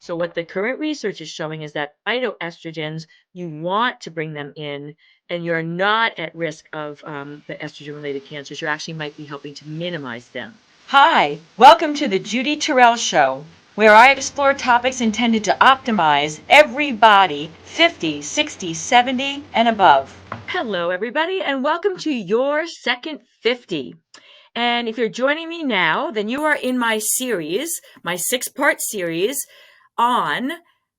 So what the current research is showing is that phytoestrogens, you want to bring them in, and you're not at risk of the estrogen-related cancers. You actually might be helping to minimize them. Hi, welcome to the Judy Terrell Show, where I explore topics intended to optimize everybody 50, 60, 70, and above. Hello, everybody, and welcome to your second 50. And if you're joining me now, then you are in my series, my 6-part series on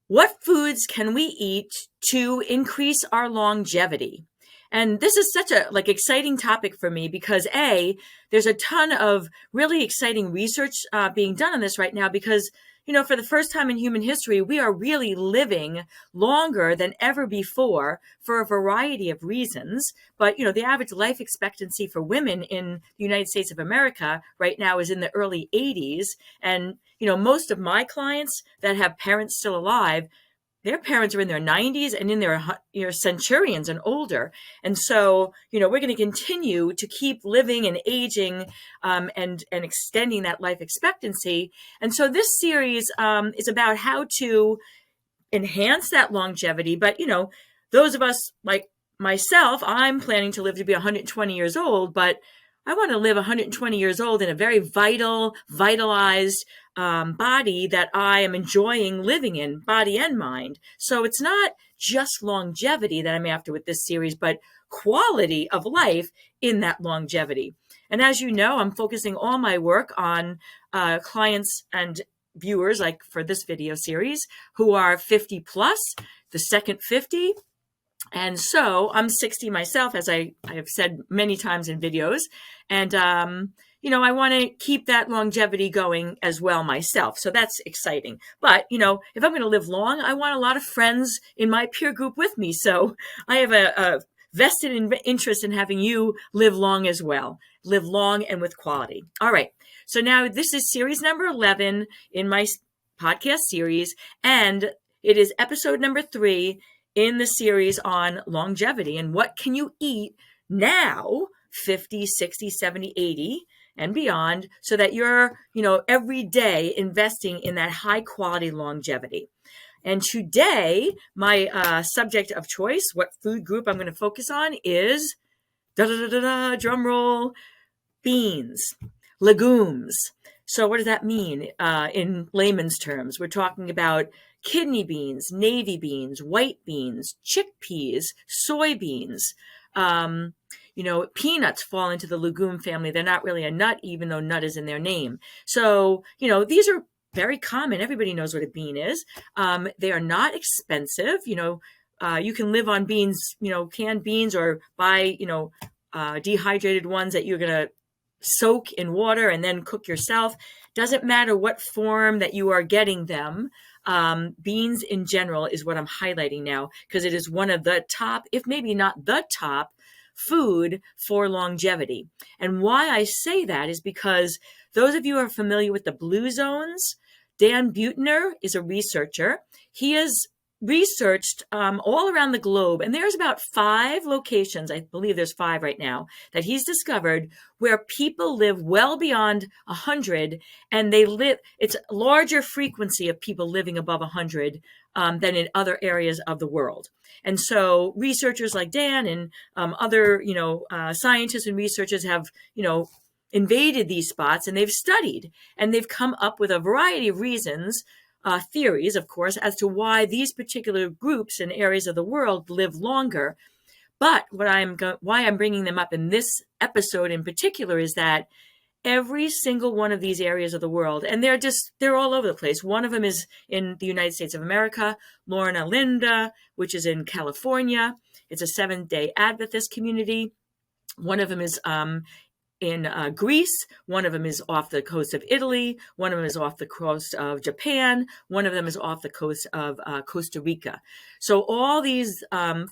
what foods can we eat to increase our longevity. And this is such a exciting topic for me because there's a ton of really exciting research being done on this right now because for the first time in human history, we are really living longer than ever before for a variety of reasons. But, the average life expectancy for women in the United States of America right now is in the early 80s. And, most of my clients that have parents still alive, their parents are in their 90s and in their centurions and older. And so, we're going to continue to keep living and aging and extending that life expectancy. And so this series is about how to enhance that longevity. But, those of us like myself, I'm planning to live to be 120 years old, but I want to live 120 years old in a very vitalized body that I am enjoying living in, body and mind. So it's not just longevity that I'm after with this series, but quality of life in that longevity. And as you know, I'm focusing all my work on clients and viewers, like for this video series, who are 50 plus, the second 50. And so I'm 60 myself, as I have said many times in videos. And, I want to keep that longevity going as well myself. So that's exciting. But, if I'm going to live long, I want a lot of friends in my peer group with me. So I have a vested interest in having you live long as well. Live long and with quality. All right. So now this is series number 11 in my podcast series. And it is episode number 3 in the series on longevity and what can you eat now, 50, 60, 70, 80 and beyond, so that you're, every day investing in that high quality longevity. And today, my subject of choice, what food group I'm going to focus on is, drum roll, beans, legumes. So what does that mean in layman's terms? We're talking about kidney beans, navy beans, white beans, chickpeas, soybeans. Peanuts fall into the legume family. They're not really a nut, even though nut is in their name. So, these are very common. Everybody knows what a bean is. They are not expensive. You can live on beans, canned beans, or buy, dehydrated ones that you're going to soak in water and then cook yourself. Doesn't matter what form that you are getting them. Beans in general is what I'm highlighting now because it is one of the top, if maybe not the top, food for longevity. And why I say that is because those of you who are familiar with the blue zones, Dan Buettner is a researcher. He has researched all around the globe, and there's about 5 locations, I believe there's 5 right now, that he's discovered where people live well beyond 100, and it's a larger frequency of people living above 100 than in other areas of the world. And so researchers like Dan and other, scientists and researchers have, invaded these spots, and they've studied, and they've come up with a variety of reasons, theories, of course, as to why these particular groups and areas of the world live longer. But why I'm bringing them up in this episode in particular is that every single one of these areas of the world, and they're all over the place. One of them is in the United States of America, Lorna Linda, which is in California. It's a Seventh-day Adventist community. One of them is in Greece. One of them is off the coast of Italy. One of them is off the coast of Japan. One of them is off the coast of Costa Rica. So all these 5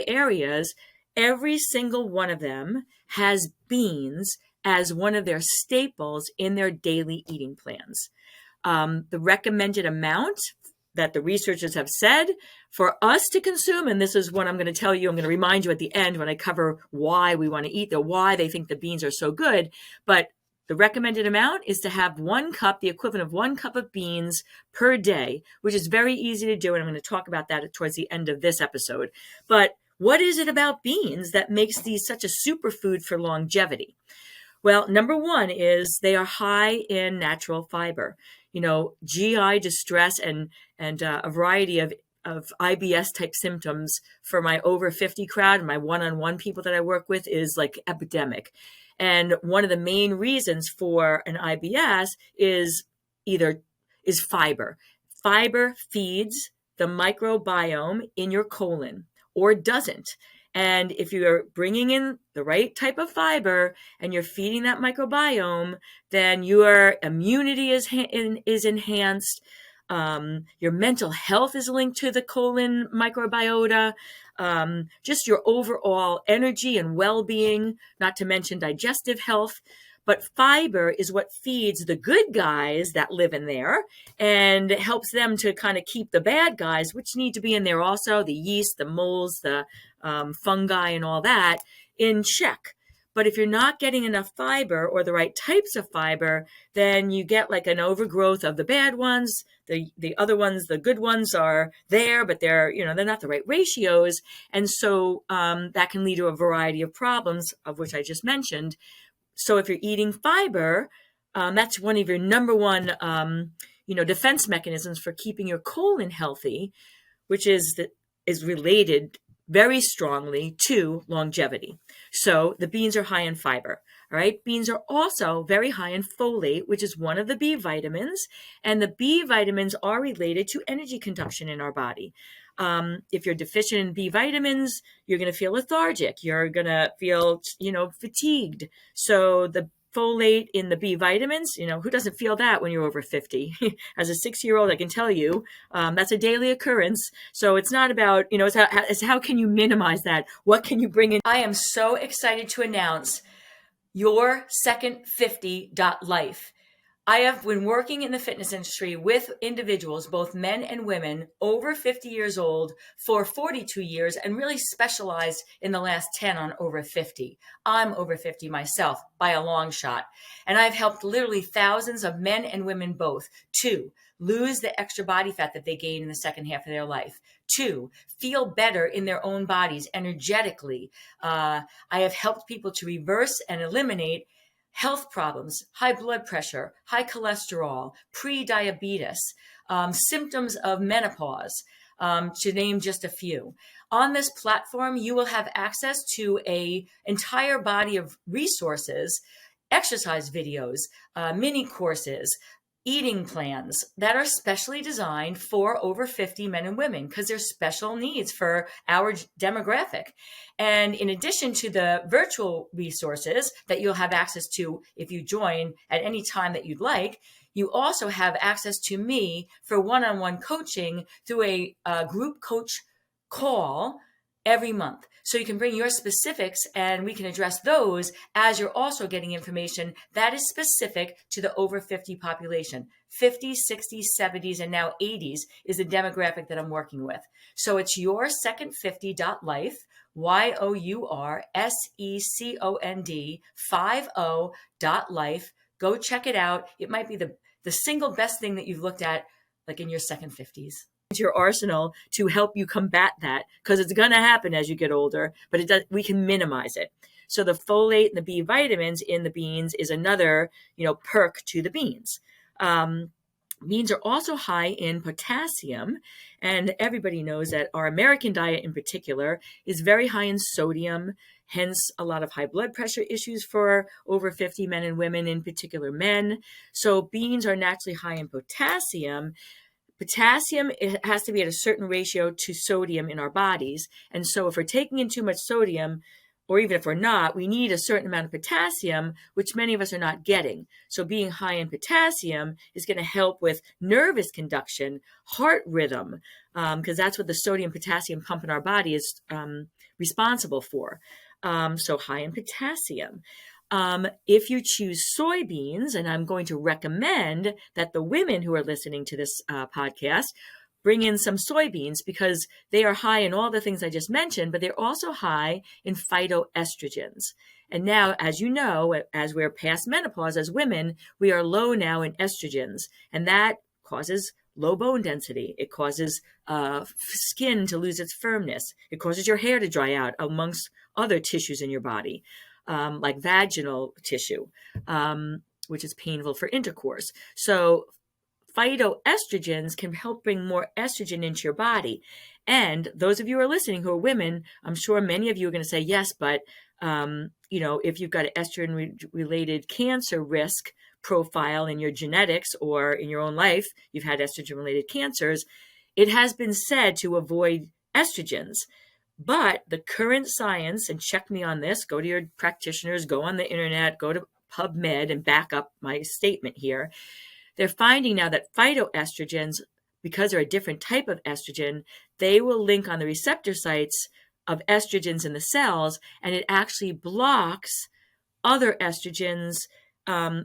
areas, every single one of them has beans as one of their staples in their daily eating plans. The recommended amount that the researchers have said for us to consume, and this is what I'm going to tell you, I'm going to remind you at the end when I cover why we want to eat them, why they think the beans are so good. But The recommended amount is to have 1 cup, the equivalent of 1 cup of beans per day, which is very easy to do. And I'm going to talk about that towards the end of this episode. But what is it about beans that makes these such a superfood for longevity? Well, number one is they are high in natural fiber. GI distress and a variety of IBS type symptoms for my over 50 crowd and my one-on-one people that I work with is like epidemic. And one of the main reasons for an IBS is fiber. Fiber feeds the microbiome in your colon or doesn't. And if you're bringing in the right type of fiber and you're feeding that microbiome, then your immunity is enhanced. Your mental health is linked to the colon microbiota. Just your overall energy and well-being, not to mention digestive health. But fiber is what feeds the good guys that live in there and it helps them to kind of keep the bad guys, which need to be in there also, the yeast, the molds, the fungi and all that, in check. But if you're not getting enough fiber or the right types of fiber, then you get like an overgrowth of the bad ones. The other ones, the good ones are there, but they're not the right ratios. And so that can lead to a variety of problems, of which I just mentioned. So if you're eating fiber, that's one of your number one, defense mechanisms for keeping your colon healthy, which is related very strongly to longevity. So the beans are high in fiber. All right. Beans are also very high in folate, which is one of the B vitamins. And the B vitamins are related to energy consumption in our body. If you're deficient in B vitamins, you're going to feel lethargic. You're going to feel, fatigued. So the folate in the B vitamins, who doesn't feel that when you're over 50? As a 6-year-old, I can tell you that's a daily occurrence. So it's not about, it's how can you minimize that? What can you bring in? I am so excited to announce your second 50.life. I have been working in the fitness industry with individuals, both men and women, over 50 years old for 42 years and really specialized in the last 10 on over 50. I'm over 50 myself by a long shot. And I've helped literally thousands of men and women both to lose the extra body fat that they gain in the second half of their life. 2, feel better in their own bodies energetically. I have helped people to reverse and eliminate health problems, high blood pressure, high cholesterol, pre-diabetes, symptoms of menopause, to name just a few. On this platform, you will have access to an entire body of resources, exercise videos, mini courses, eating plans that are specially designed for over 50 men and women because there's special needs for our demographic. And in addition to the virtual resources that you'll have access to if you join at any time that you'd like, you also have access to me for one-on-one coaching through a group coach call every month. So you can bring your specifics and we can address those as you're also getting information that is specific to the over 50 population. 50s, 60s, 70s, and now 80s is the demographic that I'm working with. So it's your second 50.life, YOURSECOND 50.life. Go check it out. It might be the single best thing that you've looked at like in your second 50s. Your arsenal to help you combat that because it's going to happen as you get older, but we can minimize it. So the folate and the B vitamins in the beans is another, perk to the beans. Beans are also high in potassium, and everybody knows that our American diet in particular is very high in sodium, hence a lot of high blood pressure issues for over 50 men and women, in particular men. So beans are naturally high in potassium. Potassium, it has to be at a certain ratio to sodium in our bodies. And so if we're taking in too much sodium, or even if we're not, we need a certain amount of potassium, which many of us are not getting. So being high in potassium is going to help with nervous conduction, heart rhythm, because that's what the sodium-potassium pump in our body is responsible for. So high in potassium. If you choose soybeans, and I'm going to recommend that the women who are listening to this podcast bring in some soybeans because they are high in all the things I just mentioned, but they're also high in phytoestrogens. And now, as you know, as we're past menopause as women, we are low now in estrogens, and that causes low bone density. It causes skin to lose its firmness. It causes your hair to dry out, amongst other tissues in your body, like vaginal tissue, which is painful for intercourse. So phytoestrogens can help bring more estrogen into your body. And those of you who are listening who are women, I'm sure many of you are going to say yes, but if you've got an estrogen-related cancer risk profile in your genetics or in your own life, you've had estrogen-related cancers, it has been said to avoid estrogens. But the current science, and check me on this, go to your practitioners, go on the internet, go to PubMed and back up my statement here. They're finding now that phytoestrogens, because they're a different type of estrogen, they will link on the receptor sites of estrogens in the cells, and it actually blocks other estrogens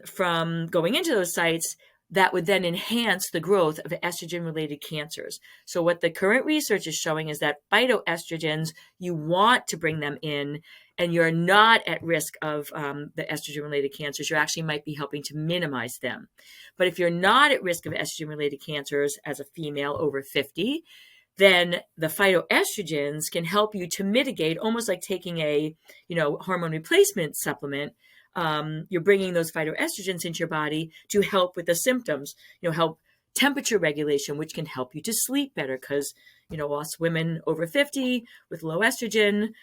from going into those sites that would then enhance the growth of estrogen-related cancers. So what the current research is showing is that phytoestrogens, you want to bring them in, and you're not at risk of the estrogen-related cancers. You actually might be helping to minimize them. But if you're not at risk of estrogen-related cancers as a female over 50, then the phytoestrogens can help you to mitigate, almost like taking a hormone replacement supplement. You're bringing those phytoestrogens into your body to help with the symptoms, help temperature regulation, which can help you to sleep better because, us women over 50 with low estrogen,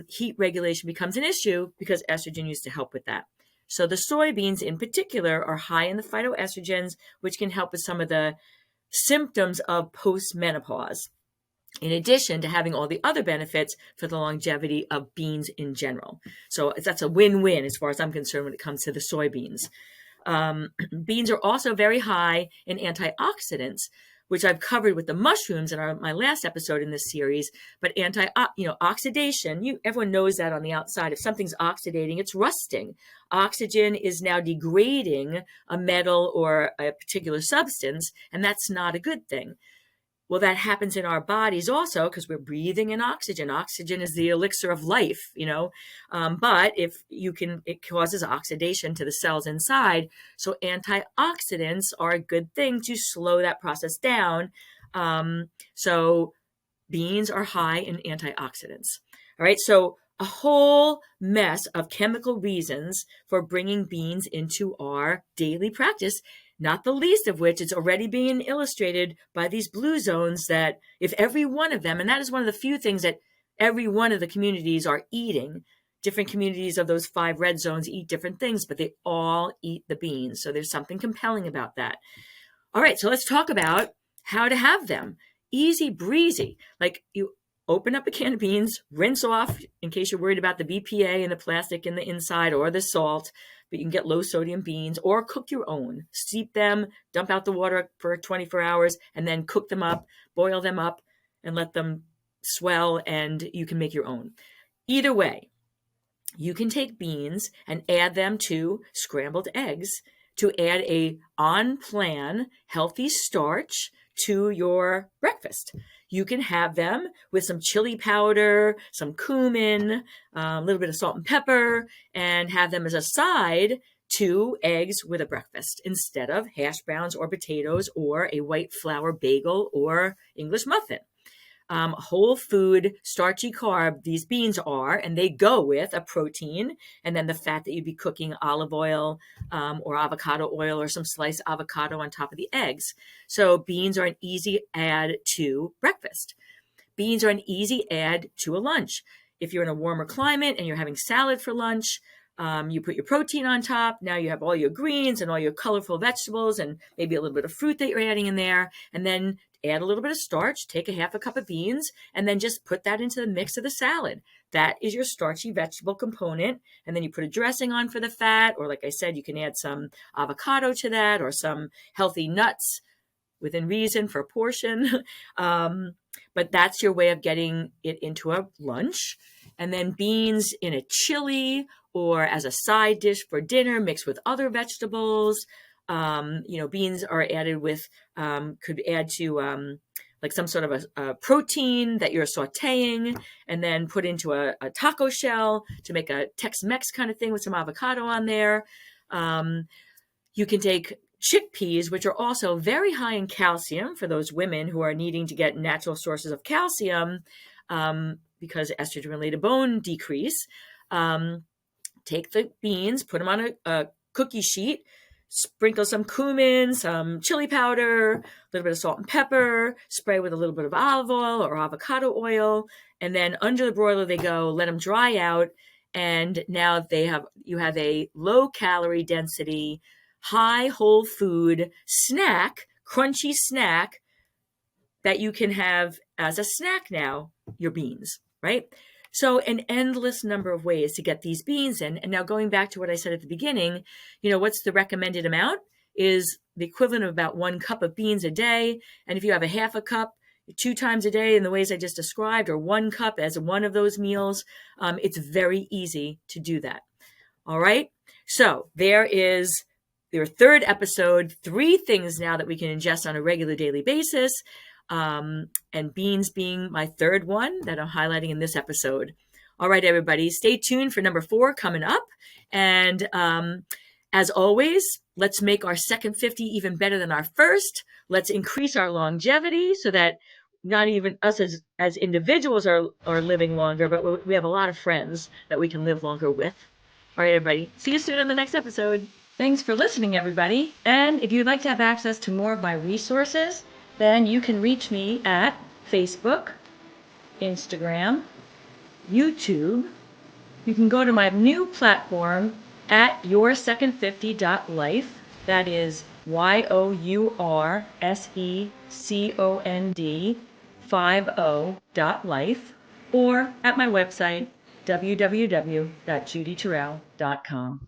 heat regulation becomes an issue because estrogen used to help with that. So the soybeans in particular are high in the phytoestrogens, which can help with some of the symptoms of postmenopause, in addition to having all the other benefits for the longevity of beans in general. So that's a win-win as far as I'm concerned when it comes to the soybeans. Beans are also very high in antioxidants, which I've covered with the mushrooms in my last episode in this series. But oxidation, everyone knows that on the outside. If something's oxidating, it's rusting. Oxygen is now degrading a metal or a particular substance, and that's not a good thing. Well, that happens in our bodies also because we're breathing in oxygen. Oxygen is the elixir of life, but it causes oxidation to the cells inside. So antioxidants are a good thing to slow that process down. So beans are high in antioxidants. All right. So a whole mess of chemical reasons for bringing beans into our daily practice, not the least of which is already being illustrated by these blue zones that if every one of them, and that is one of the few things that every one of the communities are eating, different communities of those 5 red zones eat different things, but they all eat the beans. So there's something compelling about that. All right, so let's talk about how to have them. Easy breezy. Like you open up a can of beans, rinse off in case you're worried about the BPA and the plastic in the inside or the salt, but you can get low sodium beans or cook your own. Steep them, dump out the water for 24 hours, and then cook them up, boil them up, and let them swell, and you can make your own. Either way, you can take beans and add them to scrambled eggs to add a on-plan healthy starch to your breakfast. You can have them with some chili powder, some cumin, a little bit of salt and pepper, and have them as a side to eggs with a breakfast instead of hash browns or potatoes or a white flour bagel or English muffin. Whole food, starchy carb, these beans are, and they go with a protein, and then the fat that you'd be cooking, olive oil or avocado oil or some sliced avocado on top of the eggs. So beans are an easy add to breakfast. Beans are an easy add to a lunch. If you're in a warmer climate and you're having salad for lunch, you put your protein on top. Now you have all your greens and all your colorful vegetables and maybe a little bit of fruit that you're adding in there. And then add a little bit of starch, take a half a cup of beans, and then just put that into the mix of the salad. That is your starchy vegetable component. And then you put a dressing on for the fat, or like I said, you can add some avocado to that or some healthy nuts within reason for a portion. But that's your way of getting it into a lunch. And then beans in a chili or as a side dish for dinner mixed with other vegetables. Beans are added with, could add to like some sort of a protein that you're sauteing and then put into a taco shell to make a Tex-Mex kind of thing with some avocado on there. You can take chickpeas, which are also very high in calcium for those women who are needing to get natural sources of calcium because estrogen-related bone decrease. Take the beans, put them on a cookie sheet, sprinkle some cumin, some chili powder, a little bit of salt and pepper, spray with a little bit of olive oil or avocado oil, and then under the broiler they go, let them dry out, and now you have a low calorie density, high whole food snack, crunchy snack that you can have as a snack now, your beans, right? So an endless number of ways to get these beans in. And now going back to what I said at the beginning, what's the recommended amount is the equivalent of about 1 cup of beans a day. And if you have a half a cup 2 times a day in the ways I just described, or 1 cup as one of those meals, it's very easy to do that. All right. So there is your third episode, 3 things now that we can ingest on a regular daily basis. And beans being my third one that I'm highlighting in this episode. All right, everybody, stay tuned for number 4 coming up. And as always, let's make our second 50 even better than our first. Let's increase our longevity so that not even us as individuals are living longer, but we have a lot of friends that we can live longer with. All right, everybody, see you soon in the next episode. Thanks for listening, everybody. And if you'd like to have access to more of my resources, then you can reach me at Facebook, Instagram, YouTube. You can go to my new platform at yoursecond50.life. That is yoursecond50.life, or at my website, www.judyterrell.com.